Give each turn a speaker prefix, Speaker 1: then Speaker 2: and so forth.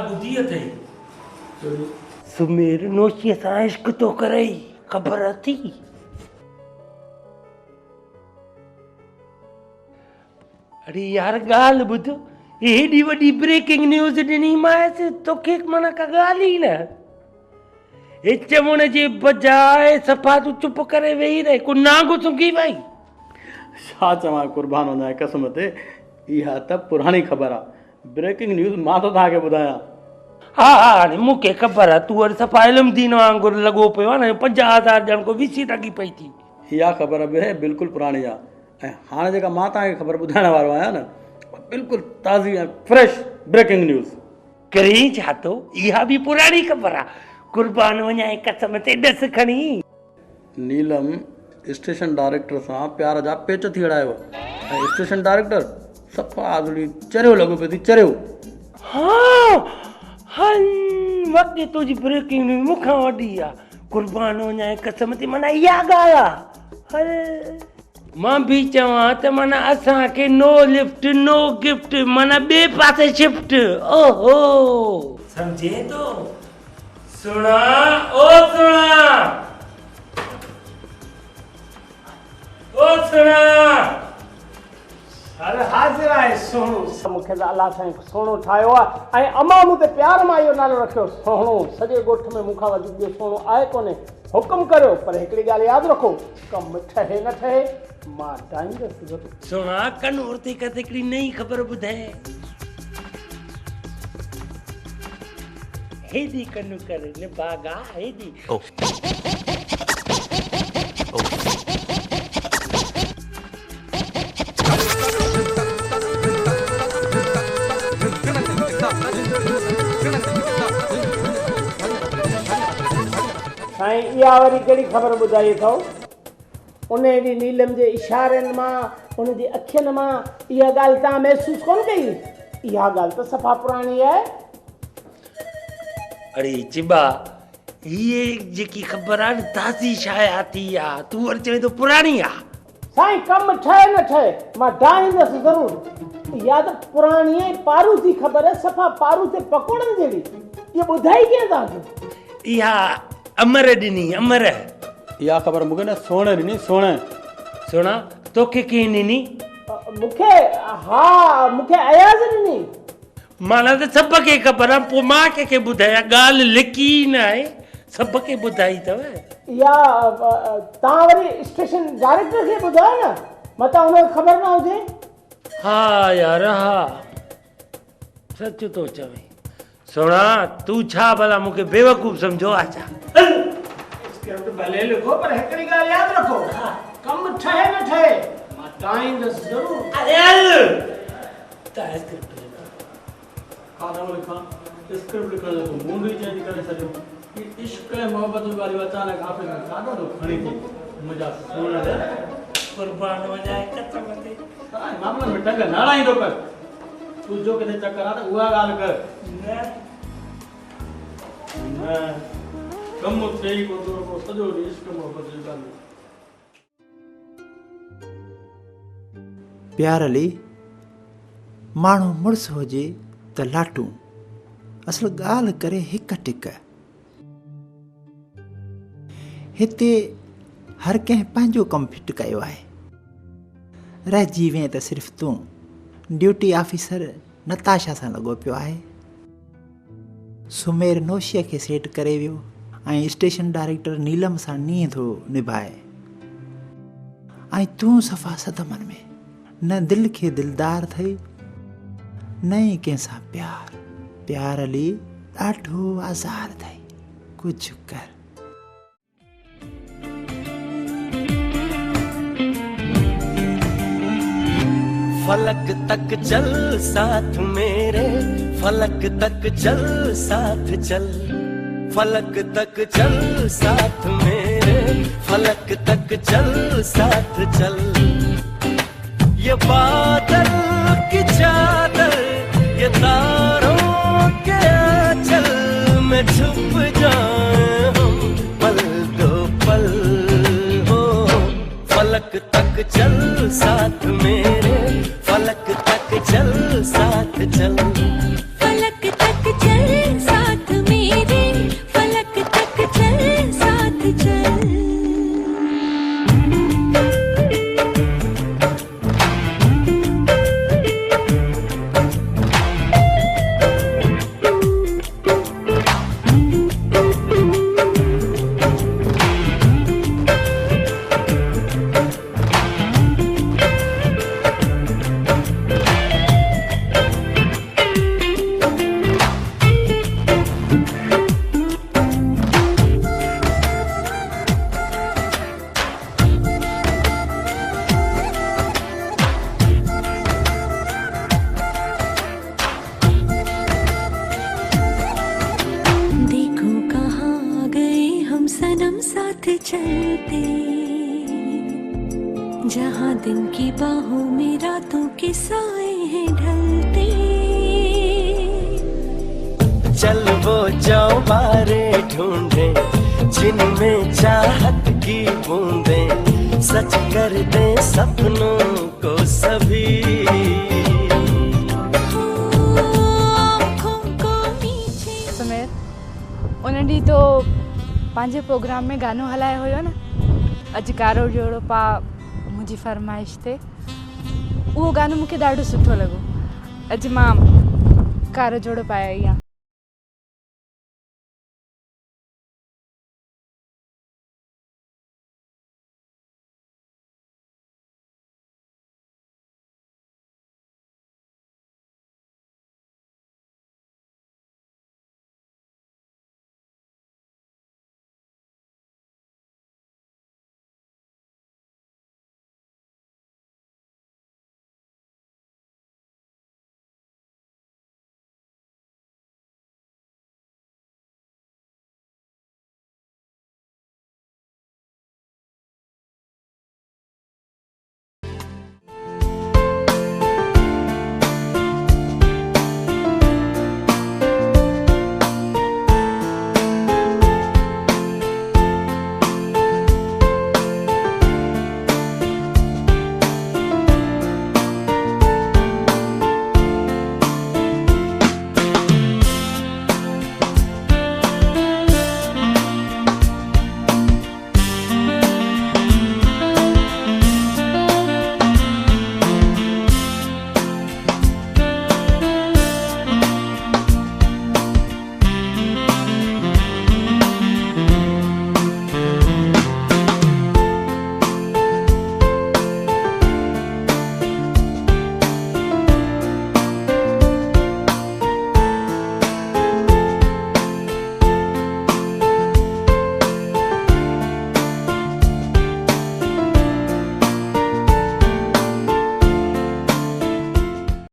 Speaker 1: बुधी अथई सुमेर नोशीअ सां इश्क तो करई ख़बर अथई। अरे यार ॻाल्हि ॿुध, हेॾी वॾी ब्रेकिंग न्यूज़ ॾिनी मांसि तोखे माना का ॻाल्हि ई न। हे चवण जे बजाए सफ़ा तूं चुप करे वेही रहे, को नांगु सुंघी वई।
Speaker 2: छा चवां कुर्बान हुजां कसम ते, इहा त पुराणी ख़बर आहे। ब्रेकिंग न्यूज़ मां तो तव्हांखे ॿुधायां।
Speaker 1: हा हाणे मूंखे ख़बर आहे, तूं वरी सफ़ा इल्म दीन वांगुरु लॻो पियो आहे न। 50,000 ॼण को विसी टकी पई थी।
Speaker 2: इहा ख़बर बि बिल्कुलु पुराणी आहे ऐं हाणे जेका मां तव्हांखे ख़बर ॿुधाइण वारो आहियां न, बिल्कुलु ताज़ी ऐं फ्रेश ब्रेकिंग न्यूज़।
Speaker 1: करी छा थो, इहा बि पुराणी ख़बर आहे। कुर्बान वञाए कसम ते ॾस खणी।
Speaker 2: नीलम स्टेशन डायरेक्टर सां प्यार जा पेच थी अड़ायो ऐं स्टेशन डायरेक्टर सफ़ा आदड़ी चरियो लॻो पियो थी, चरियो।
Speaker 1: हाँ हल वक़्तु तुंहिंजी ब्रेकिंग न्यूज़ मूंखां वॾी आहे। कुर्बान वञाए कसम ते माना इहा ॻाल्हि आहे। हल मां बि चवां त माना असांखे नो लिफ्ट नो गिफ्ट, माना ॿिए पासे शिफ्ट। ओहो सम्झे थो? सुणा ओ सुणा ओ सुणा।
Speaker 3: अरे हाज़िर आहे सोनू। मूंखे त अलाह साईं सोनो ठाहियो आहे ऐं अमां मूं ते प्यार मां इहो नालो रखियो सोनो। सॼे ॻोठ में मूंखां वधीक ॿियो सोनो आहे कोन्हे। हुकुम करियो, पर हिकिड़ी ॻाल्हि यादि रखो, कमु ठहे न ठहे मां ठाहींदुसि ज़रूरु।
Speaker 1: सुणा कनूर ते कर हिकिड़ी नई ख़बर ॿुधाए। हेॾी कनू कर न बागा हेॾी।
Speaker 3: साईं इहा वरी कहिड़ी ख़बर ॿुधाई अथव? उन ॾींहुं नीलम जे इशारनि मां, उनजी अखियुनि मां इहा ॻाल्हि तव्हां महसूसु कोन कई? इहा ॻाल्हि त सफ़ा पुराणी आहे।
Speaker 1: अरे चिबा, हीअ जेकी ख़बर आहे न ताज़ी शायाती आहे, तूं वरी चवे थो पुराणी आहे।
Speaker 3: साईं कमु ठहे न ठहे मां ठाहींदुसि ज़रूरु। इहा त पुराणी ऐं पारू थी ख़बर आहे, सफ़ा पारू ते पकोड़नि जहिड़ी। इहा ॿुधाई कीअं तव्हांखे?
Speaker 1: इहा अमर ॾिनी, अमर।
Speaker 2: इहा ख़बर मूंखे न सोणे ॾिनी, सोणे।
Speaker 1: सुणा तोखे कीअं ॾिनी?
Speaker 3: मूंखे, हा मूंखे अयाज़ ॾिनी।
Speaker 1: माना त सभ खे ख़बर आहे, पोइ मां कंहिंखे ॿुधायां? ॻाल्हि लिकी न आहे, सभ खे ॿुधाई अथव।
Speaker 3: इहा तव्हां वरी स्टेशन डायरेक्टर खे ॿुधायो न, मतां हुनखे ख़बर न हुजे।
Speaker 1: हा यार हा, सच थो चवे। सुणा तूं छा भला मूंखे बेवकूफ़ सम्झो आहे छा?
Speaker 3: स्क्रिप्ट भले लिखो, पर हिकिड़ी ॻाल्हि यादि रखो, कमु ठहे न ठहे मां ठाहींदुसि ज़रूरु।
Speaker 1: अरे हल तव्हां स्क्रिप्ट
Speaker 2: खाधो लिखां, स्क्रिप्ट लिखण जो मूड ई चेंज करे छॾियो। इश्क ऐं मोहबत जूं ॻाल्हियूं अचानक आख़िर में खाधो तो खणी थी मुंहिंजा सोन जा।
Speaker 1: कुर्बान वञाए कसम ते
Speaker 2: मामले में टंग न हणाईंदो कर। तूं जो किथे चक्कर आहे त उहा ॻाल्हि कर। न कमु थिए ई कोन थो, सॼो ॾींहुं इश्क मोहबत जूं ॻाल्हियूं।
Speaker 4: प्यार अली माण्हू मुड़ुस हुजे त लाटू, असल ॻाल्हि करे हिक टिक। हिते हर कंहिं पंहिंजो कमु फिट कयो आहे। रहिजी वें त सिर्फ़ु तूं। ड्यूटी ऑफिसर नताशा सां लॻो पियो आहे। सुमेर नोशीअ खे सेट करे वियो ऐं स्टेशन डायरेक्टर नीलम सां नींहं थो निभाए। ऐं तूं सफ़ा सदमन में, न दिलि खे दिलदार अथई न ई कंहिंसां प्यार। प्यार अली ॾाढो आज़ार अथई, कुझु कर।
Speaker 5: फलक तक चल साथ मेरे, फलक तक चल साथ चल, फलक तक चल साथ मेरे, फलक तक चल साथ चल। ये बादल की चादर, ये तारों के आंचल में छुप जाए हम पल दो पल हो। फलक तक चल साथ मेरे, फलक तक चल साथ चल,
Speaker 6: फलक तक चल चलते, जहाँ दिन की बाहों में रातों के साए हैं ढलते।
Speaker 5: चल वो चौबारे ढूंढे जिनमें चाहत की बूंदें सच कर दे सपनों को सभी।
Speaker 7: सुमेर, उन ॾींहुं तो पंहिंजे प्रोग्राम में गानो हलायो हुयो न, अॼु कारो जोड़ो पा मुंहिंजी फरमाइश ते। उहो गानो मूंखे ॾाढो सुठो लॻो। अॼु मां कारो जोड़ो पाए आई आहियां।